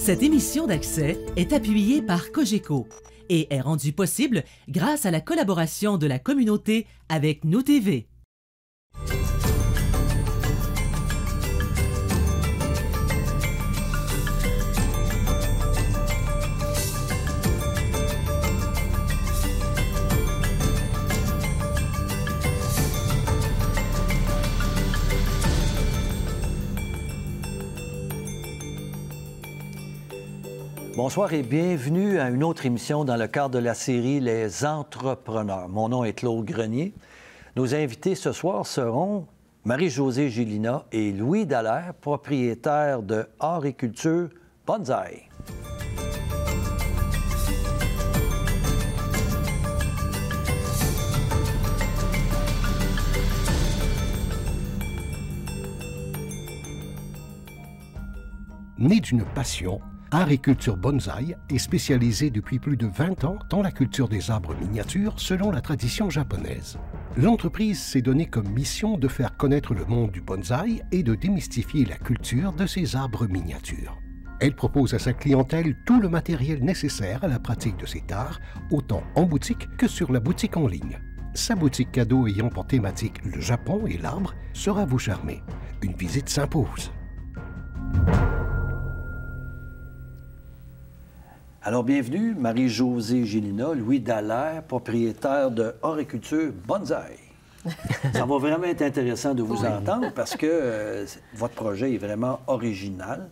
Cette émission d'Accès est appuyée par Cogeco et est rendue possible grâce à la collaboration de la communauté avec Nous TV. Bonsoir et bienvenue à une autre émission dans le cadre de la série Les Entrepreneurs. Mon nom est Claude Grenier. Nos invités ce soir seront Marie-Josée Gélina et Louis Dallaire, propriétaires de Art et Culture Bonsaï. Né d'une passion, Art et Culture Bonsaï est spécialisé depuis plus de 20 ans dans la culture des arbres miniatures selon la tradition japonaise. L'entreprise s'est donnée comme mission de faire connaître le monde du bonsaï et de démystifier la culture de ces arbres miniatures. Elle propose à sa clientèle tout le matériel nécessaire à la pratique de cet art, autant en boutique que sur la boutique en ligne. Sa boutique cadeau ayant pour thématique le Japon et l'arbre sera vous charmer. Une visite s'impose. Alors, bienvenue, Marie-Josée Gélina, Louis Dallaire, propriétaire de Art et Culture Bonsaï. Ça va vraiment être intéressant de vous entendre parce que votre projet est vraiment original.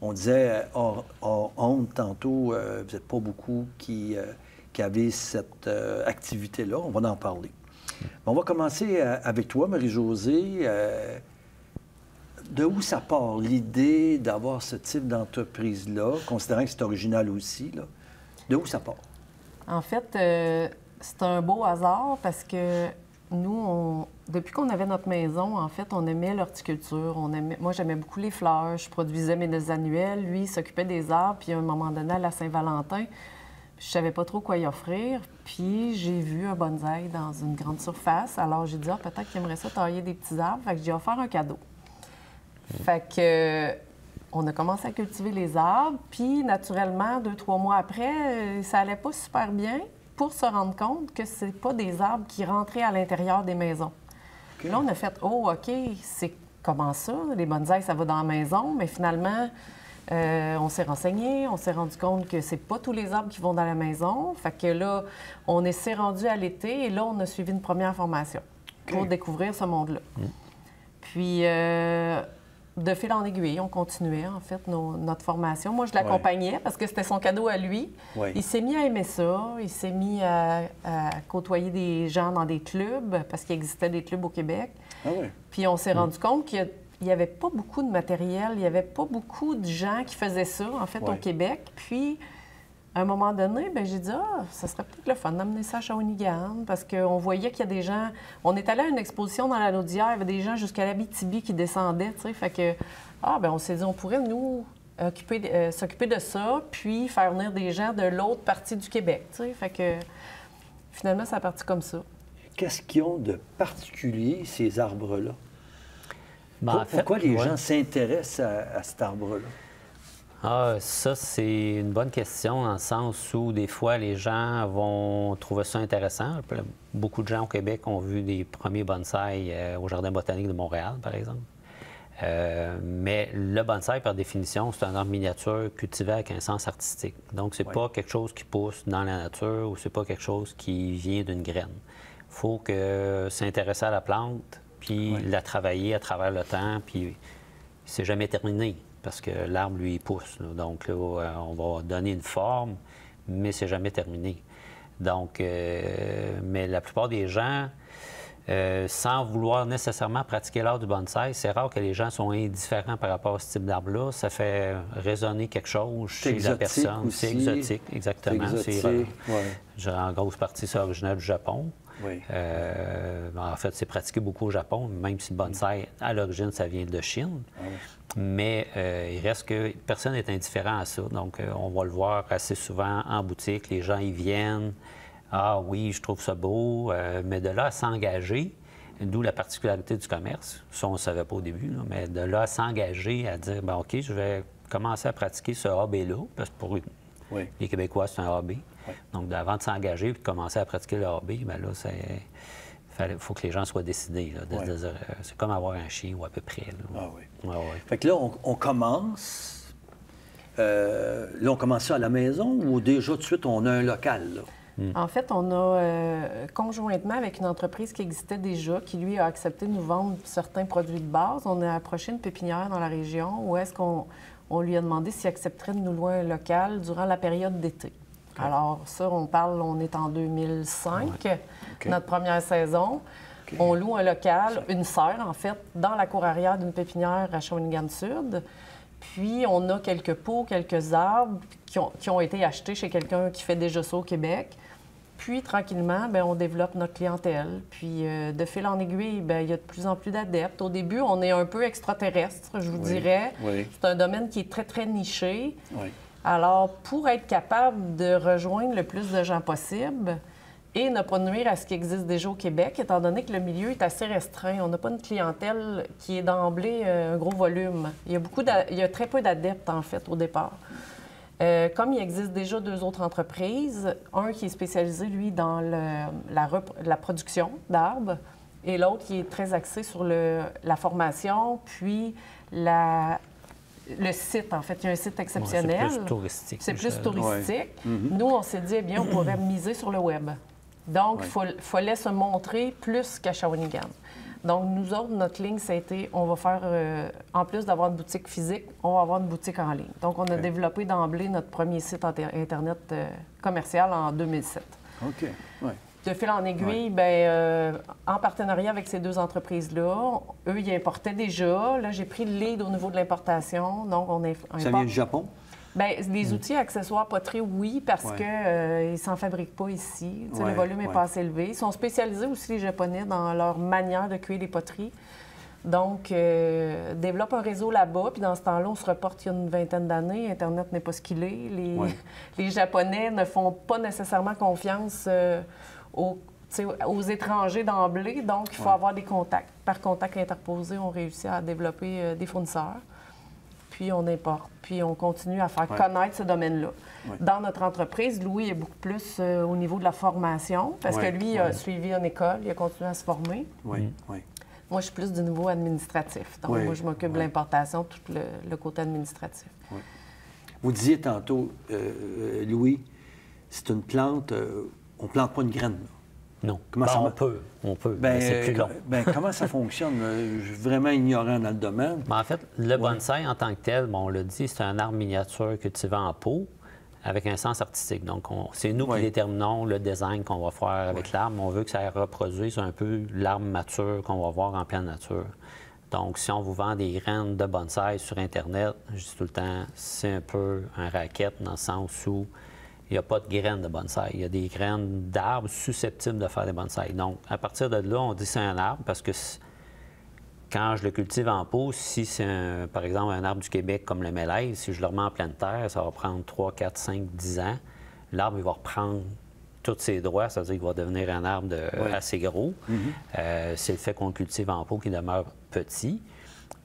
On disait honte tantôt, vous n'êtes pas beaucoup qui avez cette activité-là. On va en parler. On va commencer avec toi, Marie-Josée. De où ça part, l'idée d'avoir ce type d'entreprise-là, considérant que c'est original aussi, là? De où ça part? En fait, c'est un beau hasard parce que nous, depuis qu'on avait notre maison, en fait, on aimait l'horticulture. Moi, j'aimais beaucoup les fleurs. Je produisais mes annuelles. Lui, il s'occupait des arbres. Puis, à un moment donné, à la Saint-Valentin, je savais pas trop quoi y offrir. Puis, j'ai vu un bonsaï dans une grande surface. Alors, j'ai dit, peut-être qu'il aimerait ça tailler des petits arbres. Fait que j'ai offert un cadeau. Fait que on a commencé à cultiver les arbres, puis naturellement, 2-3 mois après, ça allait pas super bien pour se rendre compte que c'est pas des arbres qui rentraient à l'intérieur des maisons. Okay. Là, on a fait « Oh, OK, c'est comment ça? Les bonsaïs, ça va dans la maison. » Mais finalement, on s'est renseigné, on s'est rendu compte que c'est pas tous les arbres qui vont dans la maison. Fait que là, on s'est rendu à l'été et là, on a suivi une première formation pour découvrir ce monde-là. Puis... de fil en aiguille, on continuait, en fait, notre formation. Moi, je l'accompagnais parce que c'était son cadeau à lui. Ouais. Il s'est mis à aimer ça. Il s'est mis à côtoyer des gens dans des clubs parce qu'il existait des clubs au Québec. Ah ouais. Puis on s'est rendu compte qu'il n'y avait pas beaucoup de matériel. Il n'y avait pas beaucoup de gens qui faisaient ça, en fait, au Québec. Puis, à un moment donné, bien, j'ai dit, ça serait peut-être le fun d'amener ça à Shawinigan, parce qu'on voyait qu'il y a des gens... On est allé à une exposition dans la Naudière, il y avait des gens jusqu'à l'Abitibi qui descendaient, tu sais, fait que, bien, on s'est dit, on pourrait, nous, s'occuper de ça, puis faire venir des gens de l'autre partie du Québec, tu sais, fait que, finalement, ça a parti comme ça. Qu'est-ce qu'ils ont de particulier, ces arbres-là? Pourquoi les gens s'intéressent à cet arbre-là? Ça, c'est une bonne question, dans le sens où, des fois, les gens vont trouver ça intéressant. Beaucoup de gens au Québec ont vu des premiers bonsaïs au Jardin botanique de Montréal, par exemple. Mais le bonsaï, par définition, c'est un arbre miniature cultivé avec un sens artistique. Donc, c'est pas quelque chose qui pousse dans la nature ou c'est pas quelque chose qui vient d'une graine. Il faut s'intéresser à la plante, puis la travailler à travers le temps, puis c'est jamais terminé. Parce que l'arbre, lui, il pousse. Là. Donc, là, on va donner une forme, mais c'est jamais terminé. Donc, mais la plupart des gens, sans vouloir nécessairement pratiquer l'art du bonsaï, c'est rare que les gens sont indifférents par rapport à ce type d'arbre-là. Ça fait résonner quelque chose chez la personne. Aussi. C'est exotique, exactement. En grosse partie, c'est originaire du Japon. Oui. En fait, c'est pratiqué beaucoup au Japon, même si le bonsaï, à l'origine, ça vient de Chine. Ah oui. Mais il reste que personne n'est indifférent à ça. Donc, on va le voir assez souvent en boutique. Les gens, ils viennent. Ah oui, je trouve ça beau. Mais de là à s'engager, d'où la particularité du commerce. Ça, on ne savait pas au début, là, mais de là à s'engager, à dire, bien, OK, je vais commencer à pratiquer ce hobby-là, parce que pour les Québécois, c'est un hobby. Oui. Donc, avant de s'engager et de commencer à pratiquer le hobby, bien là, il faut que les gens soient décidés. C'est comme avoir un chien ou à peu près. Là. Ah oui. Ouais, ouais. Fait que là, on commence. Là, on commence ça à la maison ou déjà tout de suite, on a un local, là? En fait, on a conjointement avec une entreprise qui existait déjà, qui lui a accepté de nous vendre certains produits de base. On a approché une pépinière dans la région où est-ce qu'on lui a demandé s'il accepterait de nous louer un local durant la période d'été. Okay. Alors ça, on est en 2005, notre première saison. Okay. On loue un local, une serre en fait, dans la cour arrière d'une pépinière à Shawinigan-Sud. Puis, on a quelques pots, quelques arbres qui ont été achetés chez quelqu'un qui fait déjà ça au Québec. Puis, tranquillement, bien, on développe notre clientèle. Puis, de fil en aiguille, bien, il y a de plus en plus d'adeptes. Au début, on est un peu extraterrestre, je vous dirais. Oui. C'est un domaine qui est très, très niché. Oui. Alors, pour être capable de rejoindre le plus de gens possible et ne pas nuire à ce qui existe déjà au Québec, étant donné que le milieu est assez restreint. On n'a pas une clientèle qui est d'emblée un gros volume. Il y a très peu d'adeptes, en fait, au départ. Comme il existe déjà 2 autres entreprises, un qui est spécialisé, lui, dans la production d'arbres et l'autre qui est très axé sur la formation, puis le site, en fait. Il y a un site exceptionnel. C'est plus touristique. C'est plus touristique. Ouais. Nous, on s'est dit, eh bien, on pourrait miser sur le web. Donc, il fallait se montrer plus qu'à Shawinigan. Donc, nous autres, notre ligne, ça a été, on va faire, en plus d'avoir une boutique physique, on va avoir une boutique en ligne. Donc, on a développé d'emblée notre premier site Internet commercial en 2007. OK, oui. De fil en aiguille, bien, en partenariat avec ces 2 entreprises-là, eux, ils importaient déjà. Là, j'ai pris le lead au niveau de l'importation. Donc, on est. Ça vient du Japon? Bien, les outils accessoires poterie, oui, parce qu'ils ne s'en fabriquent pas ici. Le volume n'est pas assez élevé. Ils sont spécialisés aussi, les Japonais, dans leur manière de cuire les poteries. Donc, développe un réseau là-bas. Puis dans ce temps-là, on se reporte il y a une vingtaine d'années. Internet n'est pas ce qu'il est. Les Japonais ne font pas nécessairement confiance aux étrangers d'emblée. Donc, il faut avoir des contacts. Par contact interposé, on réussit à développer des fournisseurs. Puis on importe, puis on continue à faire connaître ce domaine-là. Oui. Dans notre entreprise, Louis est beaucoup plus au niveau de la formation, parce que lui, il a suivi une école, il a continué à se former. Oui, oui. Moi, je suis plus du niveau administratif. Donc, moi, je m'occupe de l'importation, tout le côté administratif. Oui. Vous disiez tantôt, Louis, c'est une plante, on ne plante pas une graine, là. Non. On peut, mais c'est plus long. Comment ça fonctionne? Je suis vraiment ignorant dans le domaine. En fait, le bonsaï en tant que tel, on l'a dit, c'est un arbre miniature cultivé en pot avec un sens artistique. Donc, c'est nous qui déterminons le design qu'on va faire avec l'arbre. On veut que ça reproduise un peu l'arbre mature qu'on va voir en pleine nature. Donc, si on vous vend des graines de bonsaï sur Internet, je dis tout le temps, c'est un peu un racket dans le sens où il n'y a pas de graines de bonsaï. Il y a des graines d'arbres susceptibles de faire des bonsaïs. Donc, à partir de là, on dit que c'est un arbre parce que quand je le cultive en pot, si c'est, par exemple, un arbre du Québec comme le mélèze, si je le remets en pleine terre, ça va prendre 3, 4, 5, 10 ans. L'arbre, il va reprendre tous ses droits, c'est-à-dire qu'il va devenir un arbre assez gros. C'est le fait qu'on le cultive en pot qui demeure petit.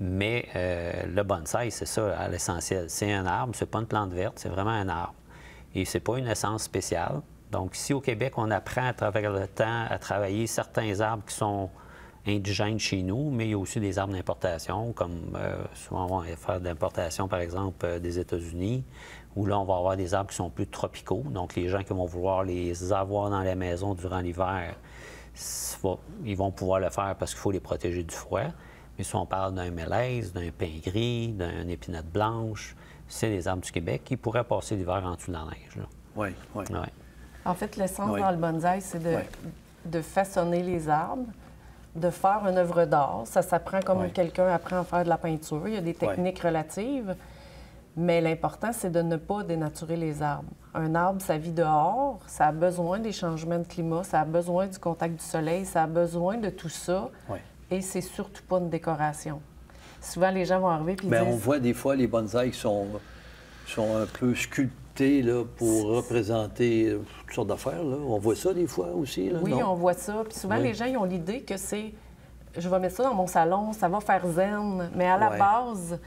Mais le bonsaï, c'est ça, à l'essentiel. C'est un arbre, c'est pas une plante verte, c'est vraiment un arbre. Et c'est pas une essence spéciale. Donc, ici, au Québec, on apprend à travers le temps à travailler certains arbres qui sont indigènes chez nous, mais il y a aussi des arbres d'importation, comme souvent on va faire de l'importation, par exemple, des États-Unis, où là, on va avoir des arbres qui sont plus tropicaux. Donc, les gens qui vont vouloir les avoir dans la maison durant l'hiver, ils vont pouvoir le faire parce qu'il faut les protéger du froid. Mais si on parle d'un mélèze, d'un pin gris, d'une épinette blanche, c'est des arbres du Québec qui pourraient passer l'hiver en dessous de la neige. Oui, oui. Ouais. En fait, l'essence dans le bonsaï, c'est de façonner les arbres, de faire une œuvre d'art. Ça s'apprend comme quelqu'un apprend à faire de la peinture. Il y a des techniques relatives, mais l'important, c'est de ne pas dénaturer les arbres. Un arbre, ça vit dehors, ça a besoin des changements de climat, ça a besoin du contact du soleil, ça a besoin de tout ça, et c'est surtout pas une décoration. Souvent, les gens vont arriver et disent... on voit des fois les bonsaïs qui sont un peu sculptés là, pour représenter toutes sortes d'affaires. On voit ça des fois aussi. Là, oui, on voit ça. Puis souvent, les gens ils ont l'idée que c'est... Je vais mettre ça dans mon salon, ça va faire zen. Mais à la base,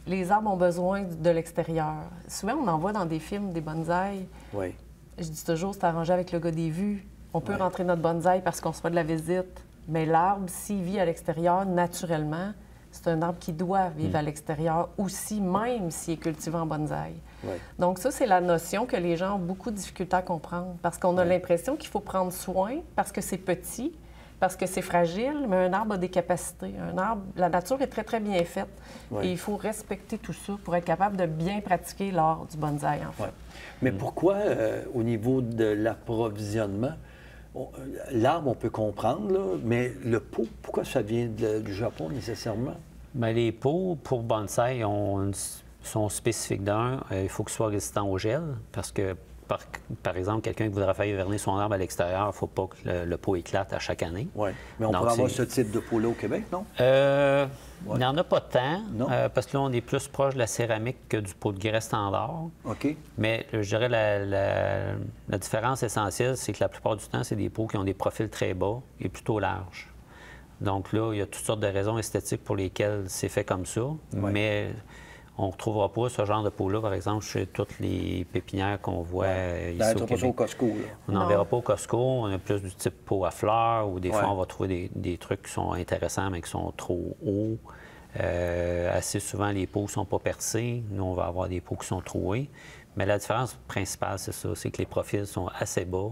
les arbres ont besoin de l'extérieur. Souvent, on en voit dans des films des bonsaïs. Oui. Je dis toujours, c'est arrangé avec le gars des vues. On peut Ouais. rentrer notre bonsaï parce qu'on reçoit de la visite, mais l'arbre, s'il vit à l'extérieur, naturellement, c'est un arbre qui doit vivre à l'extérieur aussi, même s'il est cultivé en bonsaï. Ouais. Donc ça, c'est la notion que les gens ont beaucoup de difficulté à comprendre parce qu'on a l'impression qu'il faut prendre soin parce que c'est petit, parce que c'est fragile, mais un arbre a des capacités. Un arbre, la nature est très, très bien faite. Ouais. Et il faut respecter tout ça pour être capable de bien pratiquer l'art du bonsaï, en fait. Ouais. Mais pourquoi, au niveau de l'approvisionnement, l'arbre, on peut comprendre, là, mais le pot, pourquoi ça vient du Japon nécessairement? Bien, les pots pour bonsaï sont spécifiques d'un. Il faut qu'ils soient résistants au gel parce que, par exemple, quelqu'un qui voudrait faire hiverner son arbre à l'extérieur, il ne faut pas que le pot éclate à chaque année. Oui. Mais on Donc, pourrait avoir c'est- ce type de pot-là au Québec, non? Il n'y en a pas tant, Non. parce que là, on est plus proche de la céramique que du pot de grès standard. OK. Mais je dirais la différence essentielle, c'est que la plupart du temps, c'est des pots qui ont des profils très bas et plutôt larges. Donc là, il y a toutes sortes de raisons esthétiques pour lesquelles c'est fait comme ça, mais on ne retrouvera pas ce genre de pot-là, par exemple, chez toutes les pépinières qu'on voit ici Dans au pas ça au Québec. Costco, là. On n'en Non. verra pas au Costco, on a plus du type pot à fleurs, ou des Ouais. fois, on va trouver des trucs qui sont intéressants, mais qui sont trop hauts. Assez souvent, les pots ne sont pas percés. Nous, on va avoir des pots qui sont troués. Mais la différence principale, c'est ça, c'est que les profils sont assez bas,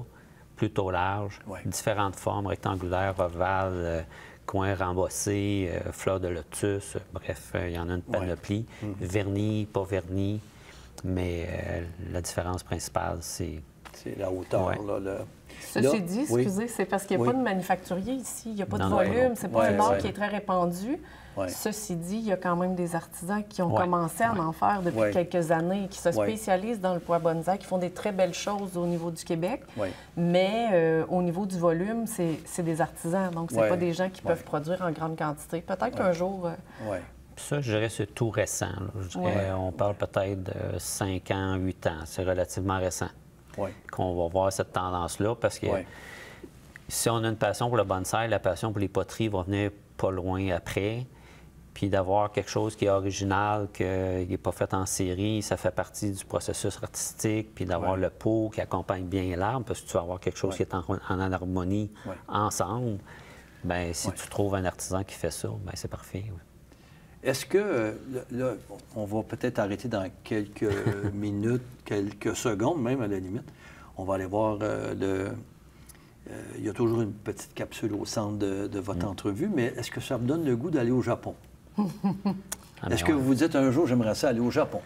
plutôt larges, Ouais. différentes formes, rectangulaires, ovales, coins rembossés, fleurs de lotus, bref, il y en a une panoplie. Vernis, pas vernis, mais la différence principale, c'est... C'est la hauteur, Ouais. là. Ceci Là, dit, oui. excusez, c'est parce qu'il n'y a Oui. pas de manufacturier ici. Il n'y a pas de Non, non, volume. non. C'est pas Ouais, un art ouais. qui est très répandu. Ouais. Ceci dit, il y a quand même des artisans qui ont Ouais. commencé à en faire depuis Ouais. quelques années, qui se Ouais. spécialisent dans le pois bonsaï, qui font des très belles choses au niveau du Québec. Ouais. Mais au niveau du volume, c'est des artisans. Donc, c'est Ouais. pas des gens qui Ouais. peuvent produire en grande quantité. Peut-être qu'un jour... Oui. Ça, je dirais, c'est tout récent. Là. Je dirais, on parle peut-être de 5 ans, 8 ans. C'est relativement récent Oui. qu'on va voir cette tendance-là parce que Oui. si on a une passion pour le bonsaï, la passion pour les poteries va venir pas loin après. Puis d'avoir quelque chose qui est original, qui n'est pas fait en série, ça fait partie du processus artistique. Puis d'avoir le pot qui accompagne bien l'arbre, parce que tu vas avoir quelque chose qui est en harmonie ensemble. Bien, si tu trouves un artisan qui fait ça, bien, c'est parfait. Oui. Est-ce que, là, on va peut-être arrêter dans quelques minutes, quelques secondes même à la limite. On va aller voir il y a toujours une petite capsule au centre de votre entrevue, mais est-ce que ça me donne le goût d'aller au Japon? Ah, Est-ce ben, que on- vous vous dites un jour, j'aimerais ça aller au Japon?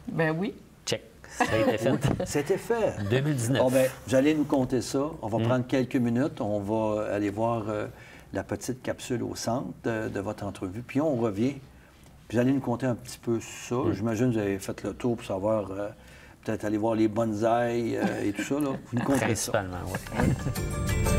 Ben oui. Check. Ça a été fait. C'était fait. 2019. Bon, bien, vous allez nous compter ça. On va prendre quelques minutes. On va aller voir la petite capsule au centre de votre entrevue. Puis on revient. Puis vous allez nous compter un petit peu ça. J'imagine que vous avez fait le tour pour savoir, peut-être aller voir les bonsaïs et tout ça. Là. Vous nous comptez ça. Principalement, oui.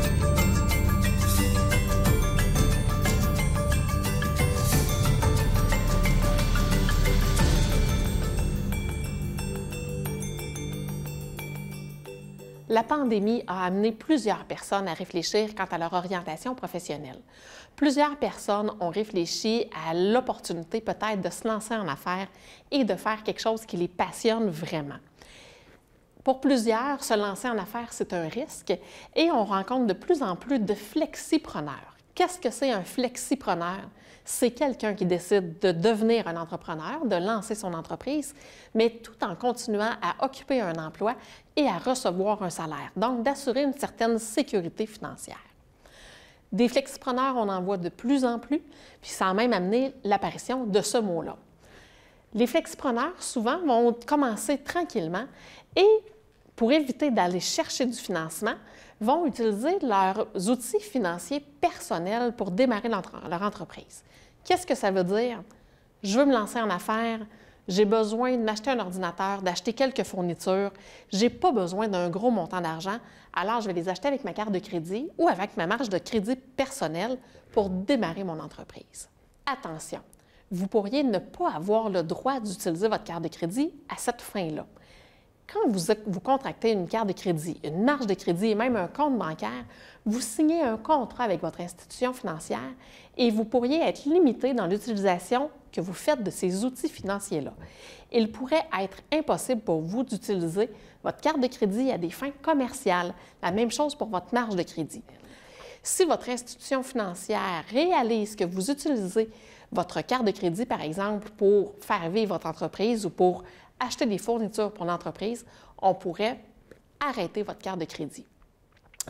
La pandémie a amené plusieurs personnes à réfléchir quant à leur orientation professionnelle. Plusieurs personnes ont réfléchi à l'opportunité peut-être de se lancer en affaires et de faire quelque chose qui les passionne vraiment. Pour plusieurs, se lancer en affaires, c'est un risque et on rencontre de plus en plus de flexipreneurs. Qu'est-ce que c'est un flexipreneur? C'est quelqu'un qui décide de devenir un entrepreneur, de lancer son entreprise, mais tout en continuant à occuper un emploi et à recevoir un salaire, donc d'assurer une certaine sécurité financière. Des flexipreneurs, on en voit de plus en plus, puis ça a même amené l'apparition de ce mot-là. Les flexipreneurs, souvent, vont commencer tranquillement et, pour éviter d'aller chercher du financement, vont utiliser leurs outils financiers personnels pour démarrer leur entreprise. Qu'est-ce que ça veut dire? Je veux me lancer en affaires, j'ai besoin de m'acheter un ordinateur, d'acheter quelques fournitures, j'ai pas besoin d'un gros montant d'argent, alors je vais les acheter avec ma carte de crédit ou avec ma marge de crédit personnelle pour démarrer mon entreprise. Attention, vous pourriez ne pas avoir le droit d'utiliser votre carte de crédit à cette fin-là. Quand vous contractez une carte de crédit, une marge de crédit et même un compte bancaire, vous signez un contrat avec votre institution financière et vous pourriez être limité dans l'utilisation que vous faites de ces outils financiers-là. Il pourrait être impossible pour vous d'utiliser votre carte de crédit à des fins commerciales. La même chose pour votre marge de crédit. Si votre institution financière réalise que vous utilisez votre carte de crédit, par exemple, pour faire vivre votre entreprise ou pour acheter des fournitures pour l'entreprise, on pourrait arrêter votre carte de crédit.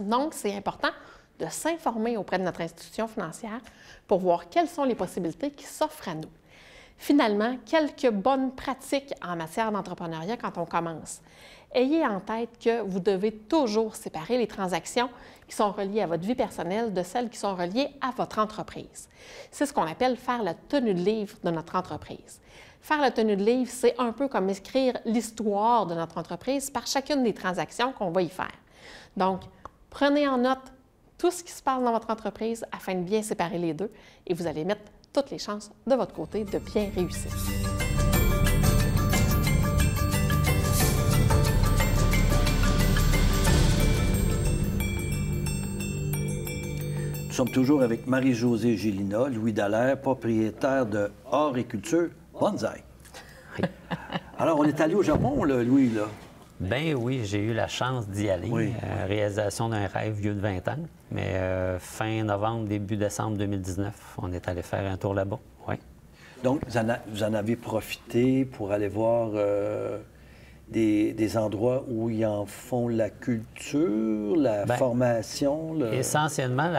Donc, c'est important de s'informer auprès de notre institution financière pour voir quelles sont les possibilités qui s'offrent à nous. Finalement, quelques bonnes pratiques en matière d'entrepreneuriat quand on commence. Ayez en tête que vous devez toujours séparer les transactions qui sont reliées à votre vie personnelle de celles qui sont reliées à votre entreprise. C'est ce qu'on appelle faire la tenue de livre de notre entreprise. Faire la tenue de livre, c'est un peu comme écrire l'histoire de notre entreprise par chacune des transactions qu'on va y faire. Donc, prenez en note tout ce qui se passe dans votre entreprise afin de bien séparer les deux et vous allez mettre toutes les chances de votre côté de bien réussir. Nous sommes toujours avec Marie-Josée Gélina, Louis Dallaire, propriétaire de Horticulture Bonsaï. Alors, on est allé au Japon, là, Louis, là. Ben oui, j'ai eu la chance d'y aller. Oui. Réalisation d'un rêve vieux de 20 ans. Mais fin novembre, début décembre 2019, on est allé faire un tour là-bas. Oui. Donc, vous en avez profité pour aller voir des endroits où ils en font la culture, la formation? Essentiellement,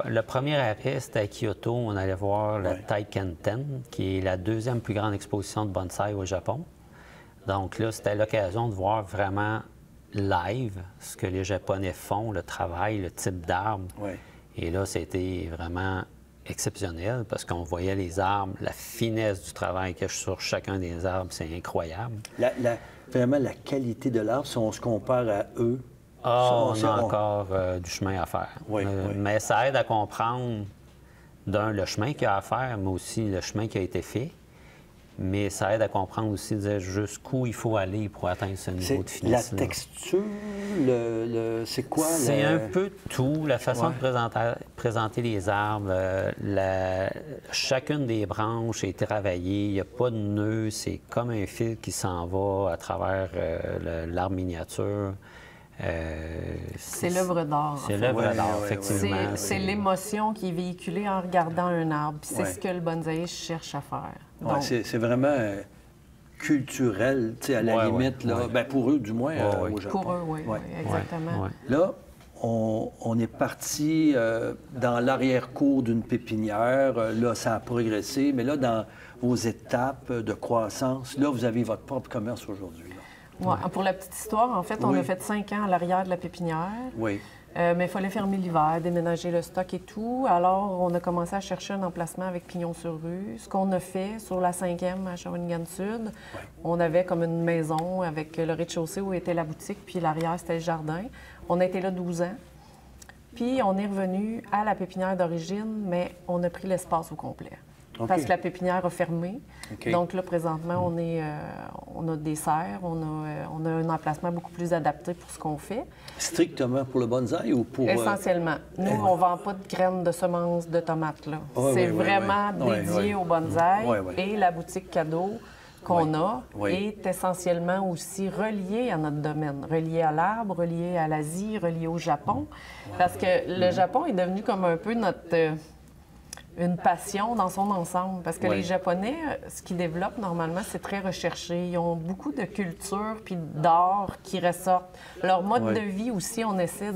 le premier arrêt, c'était à Kyoto. On allait voir le Taikenten, qui est la deuxième plus grande exposition de bonsaï au Japon. Donc là, c'était l'occasion de voir vraiment live ce que les Japonais font, le travail, le type d'arbre. Oui. Et là, c'était vraiment exceptionnel parce qu'on voyait les arbres, la finesse du travail qu'il y a sur chacun des arbres, c'est incroyable. Vraiment, la qualité de l'arbre, si on se compare à eux... on a encore du chemin à faire. Oui, oui. Mais ça aide à comprendre, d'un, le chemin qu'il y a à faire, mais aussi le chemin qui a été fait. Mais ça aide à comprendre aussi jusqu'où il faut aller pour atteindre ce niveau de finesse. La texture, c'est quoi? C'est un peu tout. La façon de présenter les arbres. Chacune des branches est travaillée. Il n'y a pas de nœud. C'est comme un fil qui s'en va à travers l'arbre miniature. C'est l'œuvre d'art. C'est l'œuvre d'art, effectivement. C'est l'émotion qui est véhiculée en regardant un arbre. C'est ce que le bonsaï cherche à faire. Ouais, c'est vraiment culturel, à la limite, là. Ben, pour eux, du moins, au Japon. Pour eux, oui, exactement. Ouais. Là, on est parti dans l'arrière-cour d'une pépinière. Là, ça a progressé. Mais là, dans vos étapes de croissance, là, vous avez votre propre commerce aujourd'hui. Ouais. Pour la petite histoire, en fait, on a fait 5 ans à l'arrière de la pépinière. Oui. Mais il fallait fermer l'hiver, déménager le stock et tout. Alors, on a commencé à chercher un emplacement avec Pignon-sur-Rue. Ce qu'on a fait sur la 5e à Shawinigan-Sud, on avait comme une maison avec le rez-de-chaussée où était la boutique, puis l'arrière, c'était le jardin. On a été là 12 ans. Puis, on est revenu à la pépinière d'origine, mais on a pris l'espace au complet. Okay. Parce que la pépinière a fermé. Okay. Donc là, présentement, on a des serres, on a un emplacement beaucoup plus adapté pour ce qu'on fait. Strictement pour le bonsaï ou pour... Essentiellement. Nous, on ne vend pas de graines de semences de tomates, là. C'est vraiment dédié au bonsaï. Et la boutique cadeau qu'on a est essentiellement aussi reliée à notre domaine, reliée à l'arbre, reliée à l'Asie, reliée au Japon. Parce que le Japon est devenu comme un peu notre... une passion dans son ensemble. Parce que les Japonais, ce qu'ils développent normalement, c'est très recherché. Ils ont beaucoup de culture puis d'art qui ressortent. Leur mode de vie aussi, on essaie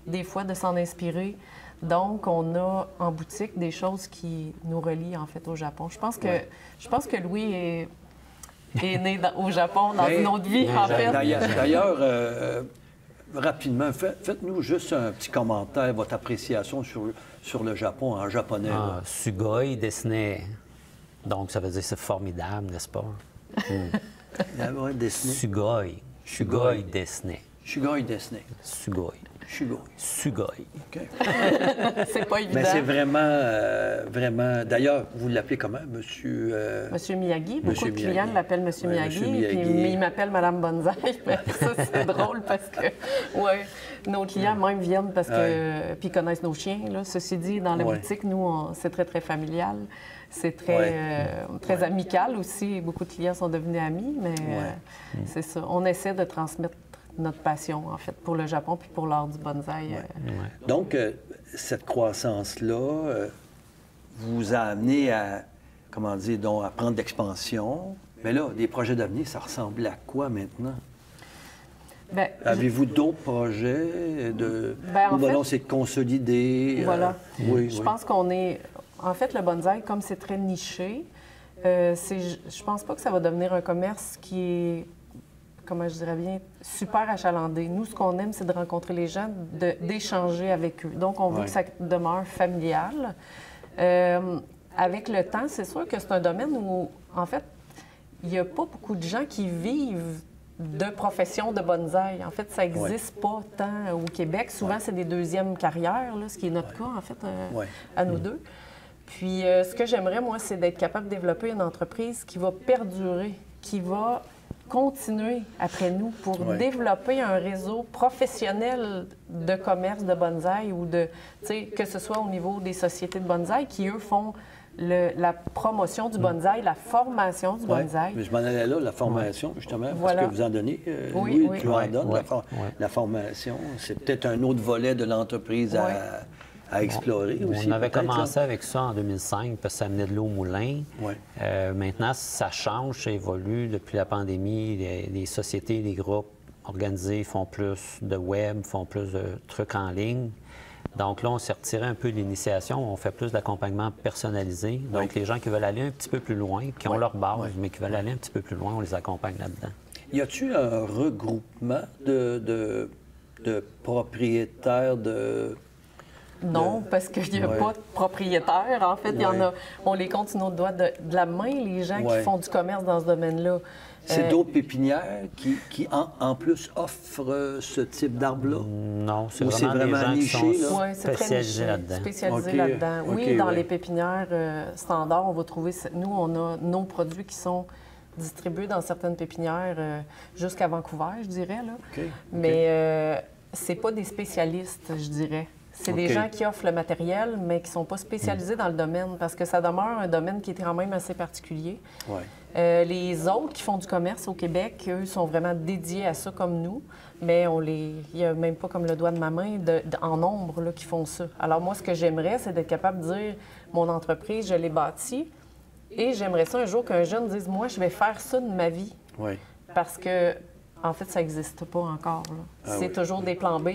des fois de s'en inspirer. Donc, on a en boutique des choses qui nous relient en fait au Japon. Je pense que Louis est né au Japon dans une autre vie, en fait. D'ailleurs, rapidement, faites-nous juste un petit commentaire, votre appréciation sur le Japon en japonais. Sugoi desu. Donc, ça veut dire c'est formidable, n'est-ce pas? Sugoi. Sugoi desu. Sugoi desu. Sugoi. Sugoi. OK. C'est pas évident. Mais c'est vraiment... D'ailleurs, vous l'appelez comment, monsieur... Monsieur Miyagi. Beaucoup Monsieur de clients Miyagi. l'appellent Monsieur Ouais, Miyagi. Monsieur Miyagi. Puis ils m'appellent Madame Bonsaï. Mais ça, c'est drôle parce que, ouais, nos clients même viennent parce que... Puis ils connaissent nos chiens, là. Ceci dit, dans la boutique, nous, c'est très, très familial. C'est très amical aussi. Beaucoup de clients sont devenus amis, mais c'est ça. On essaie de transmettre notre passion, en fait, pour le Japon puis pour l'art du bonsaï. Donc, cette croissance-là vous a amené à, comment dire, donc, à prendre d'expansion. Mais là, des projets d'avenir, ça ressemble à quoi maintenant? Bien, Avez-vous d'autres projets de... Ben, en ou fait, c'est de consolider? Voilà. Oui, Je pense qu'on est... En fait, le bonsaï, comme c'est très niché, je pense pas que ça va devenir un commerce qui est, comment je dirais bien, super achalandé. Nous, ce qu'on aime, c'est de rencontrer les gens, d'échanger avec eux. Donc, on veut que ça demeure familial. Avec le temps, c'est sûr que c'est un domaine où, en fait, il n'y a pas beaucoup de gens qui vivent de profession de bonsaï. En fait, ça n'existe pas tant au Québec. Souvent, c'est des deuxièmes carrières, là, ce qui est notre cas, en fait, à nous deux. Puis, ce que j'aimerais, moi, c'est d'être capable de développer une entreprise qui va perdurer, qui va continuer après nous pour développer un réseau professionnel de commerce de bonsaï ou de, tu sais, que ce soit au niveau des sociétés de bonsaï qui, eux, font la promotion du bonsaï, la formation du bonsaï. Mais je m'en allais là, la formation, justement, Voilà. parce que vous en donnez, Oui. tu en donnes, la formation. C'est peut-être un autre volet de l'entreprise à explorer aussi. On avait peut-être, commencé là. avec ça en 2005 parce que ça amenait de l'eau au moulin. Maintenant, ça change, ça évolue. Depuis la pandémie, les sociétés, les groupes organisés font plus de web, font plus de trucs en ligne. Donc là, on s'est retiré un peu de l'initiation. On fait plus d'accompagnement personnalisé. Donc, les gens qui veulent aller un petit peu plus loin, qui ont leur base, mais qui veulent aller un petit peu plus loin, on les accompagne là-dedans. Y a-t-il un regroupement de propriétaires de... Non, parce qu'il n'y a pas de propriétaires. En fait, il y en a, on les compte sur notre doigt de la main, les gens qui font du commerce dans ce domaine-là. C'est d'autres pépinières qui en plus, offrent ce type d'arbre-là? Non, c'est Ou vraiment des gens niché, qui sont Oui, c'est très spécialisés niché, là-dedans. spécialisés OK, là-dedans. Oui, OK, dans les pépinières standards, on va trouver... Nous, on a nos produits qui sont distribués dans certaines pépinières jusqu'à Vancouver, je dirais. Là. OK. Mais c'est pas des spécialistes, je dirais. C'est des gens qui offrent le matériel, mais qui ne sont pas spécialisés dans le domaine, parce que ça demeure un domaine qui est quand même assez particulier. Les autres qui font du commerce au Québec, eux, sont vraiment dédiés à ça comme nous, mais il n'y a même pas comme le doigt de ma main en nombre là, qui font ça. Alors moi, ce que j'aimerais, c'est d'être capable de dire, mon entreprise, je l'ai bâtie, et j'aimerais ça un jour qu'un jeune dise, moi, je vais faire ça de ma vie. Parce que en fait, ça n'existe pas encore. C'est toujours des plans B.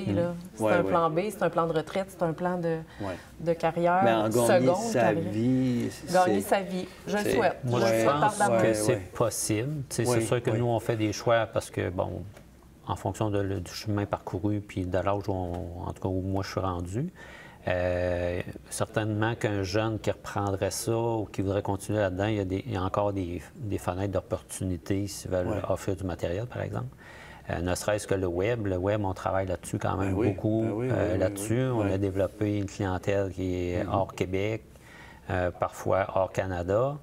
C'est un plan B, c'est un plan de retraite, c'est un plan de carrière. Mais en gagner sa carrière. vie... Gagner sa vie. Je le souhaite. Moi, je pense que c'est possible. C'est sûr que nous, on fait des choix parce que, bon, en fonction du chemin parcouru puis de l'âge en tout cas, où moi je suis rendu, certainement qu'un jeune qui reprendrait ça ou qui voudrait continuer là-dedans, il y a encore des fenêtres d'opportunité s'ils veulent offrir du matériel, par exemple. Ne serait-ce que le web, on travaille là-dessus quand même beaucoup. Là-dessus, on a développé une clientèle qui est hors Québec, parfois hors Canada.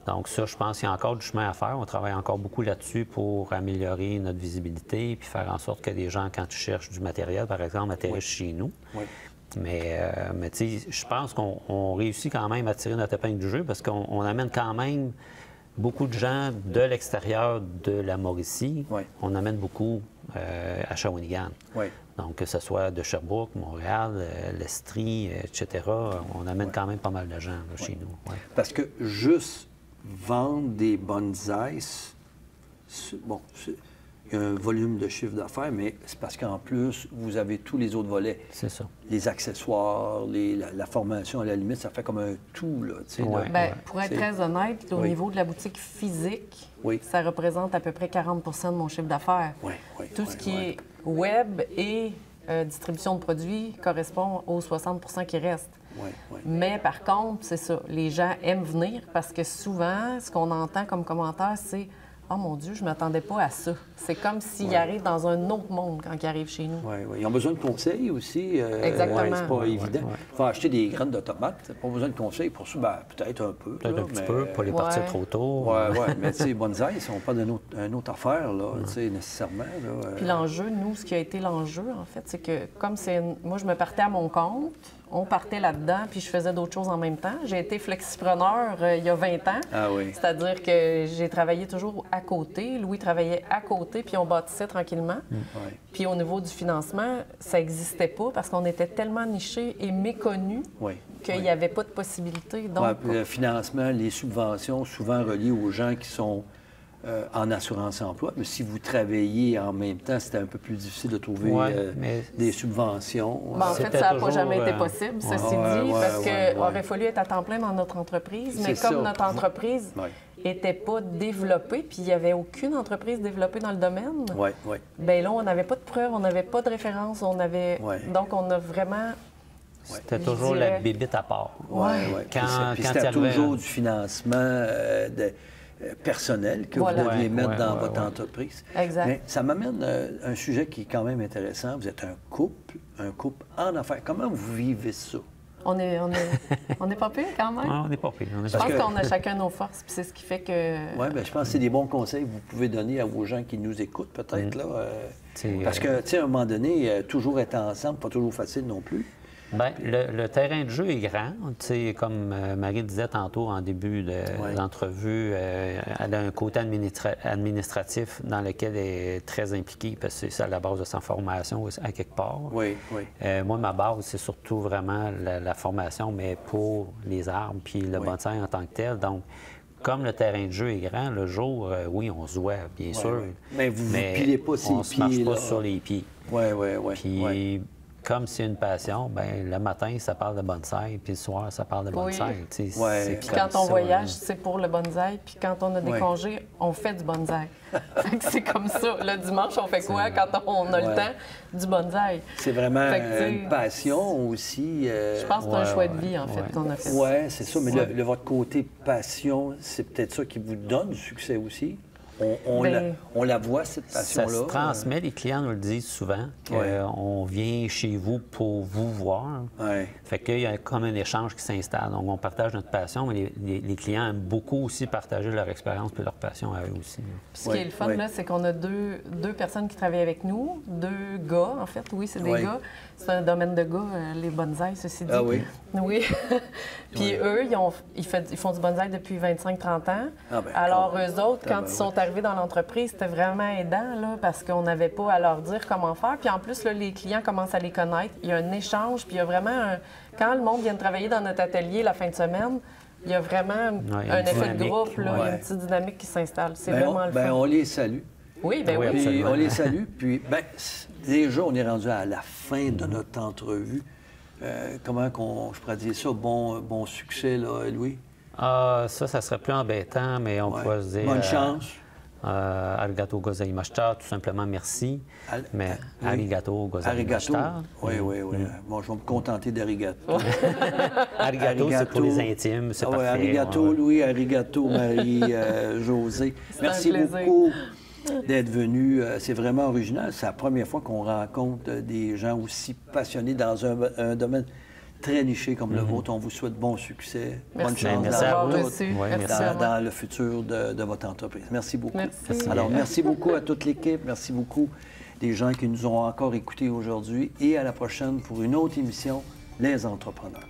Donc ça, je pense qu'il y a encore du chemin à faire. On travaille encore beaucoup là-dessus pour améliorer notre visibilité puis faire en sorte que les gens, quand ils cherchent du matériel, par exemple, atterrissent chez nous. Mais tu sais, je pense qu'on réussit quand même à tirer notre épingle du jeu parce qu'on amène quand même beaucoup de gens de l'extérieur de la Mauricie. On amène beaucoup à Shawinigan. Donc, que ce soit de Sherbrooke, Montréal, l'Estrie, etc., on amène quand même pas mal de gens là, chez nous. Parce que juste vendre des bonsaïs, bon, il y a un volume de chiffre d'affaires, mais c'est parce qu'en plus, vous avez tous les autres volets. C'est ça. Les accessoires, la formation, à la limite, ça fait comme un tout, là. Bien, pour être très honnête, au niveau de la boutique physique, ça représente à peu près 40 de mon chiffre d'affaires. Tout ce qui est web et distribution de produits correspond aux 60 qui restent. Mais par contre, c'est ça, les gens aiment venir parce que souvent, ce qu'on entend comme commentaire, c'est oh mon Dieu, je ne m'attendais pas à ça. C'est comme s'il arrive dans un autre monde quand il arrive chez nous. Oui, oui. Ils ont besoin de conseils aussi. Exactement. C'est pas évident. ouais. Il faut acheter des graines de tomates. Pas besoin de conseils pour ça. Ben, peut-être un peu. Peut-être là, un petit mais- peu, pas les partir trop tôt. Oui, oui. Mais tu sais, bonsaï, ils ne sont pas d'une autre affaire, là, tu sais, nécessairement. Là, Puis l'enjeu, nous, ce qui a été l'enjeu, en fait, c'est que comme moi, je me partais à mon compte, on partait là-dedans, puis je faisais d'autres choses en même temps. J'ai été flexipreneur il y a 20 ans. Ah oui. C'est-à-dire que j'ai travaillé toujours à côté. Louis travaillait à côté, puis on bâtissait tranquillement. Oui. Puis au niveau du financement, ça n'existait pas parce qu'on était tellement nichés et méconnus Oui. qu'il n'y avait pas de possibilité. Donc, Ouais, puis le financement, les subventions, souvent reliées aux gens qui sont en assurance-emploi. Mais si vous travaillez en même temps, c'était un peu plus difficile de trouver Ouais, mais des subventions. ben, en fait, C'était ça n'a pas toujours, jamais été possible, ceci Ouais, dit, ouais, parce ouais, qu'il ouais. aurait fallu être à temps plein dans notre entreprise. Mais C'est comme ça. notre entreprise Oui, n'était pas développée, puis il n'y avait aucune entreprise développée dans le domaine, oui, oui. bien là, on n'avait pas de preuves, on n'avait pas de référence, on avait... Ouais. Donc, on a vraiment... C'était Je toujours dirais- la bébite à part. Oui, oui. Quand- Puis quand c'était il arrivait- toujours du financement personnel que Voilà. vous deviez Ouais, mettre ouais, dans ouais, votre ouais. entreprise. Exact. Mais ça m'amène un sujet qui est quand même intéressant. Vous êtes un couple en affaires. Comment vous vivez ça? On est pas pire quand même. Ah, on n'est pas pire. On est Je pas pense que- qu'on a chacun nos forces, puis c'est ce qui fait que... Oui, bien, je pense que c'est des bons conseils que vous pouvez donner à vos gens qui nous écoutent, peut-être. Là, C'est, parce que, tu sais, à un moment donné, toujours être ensemble, pas toujours facile non plus. Bien, le terrain de jeu est grand. Tu sais, comme Marie disait tantôt en début de l'entrevue, elle a un côté administratif dans lequel elle est très impliquée parce que c'est à la base de sa formation à quelque part. Oui, oui. Moi, ma base, c'est surtout vraiment la formation, mais pour les arbres puis le bonsaï en tant que tel. Donc, comme le terrain de jeu est grand, le jour, oui, on se voit, bien sûr. ouais. Mais vous ne pilez pas ses on pieds. se marche pas là. sur les pieds. Oui, oui, oui. Puis, comme c'est une passion, ben le matin, ça parle de bonsaï, puis le soir, ça parle de Oui. bonsaï. Tu sais, Ouais. c'est Puis comme quand on ça, voyage, là. c'est pour le bonsaï. Puis quand on a des Ouais. congés, on fait du bonsaï. Fait que c'est comme ça. Le dimanche, on fait quoi quand on a Ouais. le temps? Du bonsaï. C'est vraiment Fait que, tu sais, une passion aussi. Je pense que c'est un Ouais, choix de ouais, vie, en fait, ouais. qu'on a fait. Oui, c'est ça. Mais votre côté passion, c'est peut-être ça qui vous donne du succès aussi. Ben- On la voit, cette Ça passion-là. se transmet, les clients nous le disent souvent, qu'on vient chez vous pour vous voir. Oui. Fait qu'il y a comme un échange qui s'installe. Donc, on partage notre passion, mais les clients aiment beaucoup aussi partager leur expérience et leur passion à eux aussi. Puis ce qui est le fun, là, c'est qu'on a deux personnes qui travaillent avec nous, deux gars, en fait. Oui, c'est des Oui. gars. C'est un domaine de gars, les bonsaïs, ceci dit. Ah oui? Oui. Puis eux, ils font du bonsaï depuis 25-30 ans. Ah ben, Alors, cool. eux autres, quand ils sont arrivés dans l'entreprise, c'était vraiment aidant, là, parce qu'on n'avait pas à leur dire comment faire. Puis en plus, là, les clients commencent à les connaître. Il y a un échange, puis il y a vraiment Quand le monde vient travailler dans notre atelier la fin de semaine, il y a vraiment Ouais, un une effet de dynamique. groupe, là, il y a Ouais. une petite dynamique qui s'installe. C'est Ben, vraiment le fun. on les salue. Oui, bien Oui, oui. Puis absolument. on les salue. Puis, déjà, on est rendu à la fin de notre entrevue. Comment je pourrais dire ça? Bon succès, là, Louis? Ah, ça serait plus embêtant, mais on Ouais. pourrait se dire... Bonne chance. Arigato gozaimashita, tout simplement merci. Mais oui. arigato Arigato. gozaimashita. Oui, oui, oui. Bon, je vais me contenter d'arigato. Arigato, c'est pour les intimes, c'est Ah ouais, parfait. arigato, Ouais. Louis, arigato, Marie, José. Merci un plaisir. beaucoup d'être venu. C'est vraiment original. C'est la première fois qu'on rencontre des gens aussi passionnés dans un domaine très niché comme le vôtre. On vous souhaite bon succès, bonne Merci. chance Merci à dans, vous. tout, Merci. Ouais, Merci merci. à vous. dans le futur de votre entreprise. Merci beaucoup. Merci. Alors, merci beaucoup à toute l'équipe. Merci beaucoup des gens qui nous ont encore écoutés aujourd'hui. Et à la prochaine pour une autre émission, Les Entrepreneurs.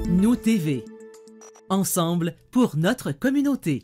Nous TV. Ensemble pour notre communauté.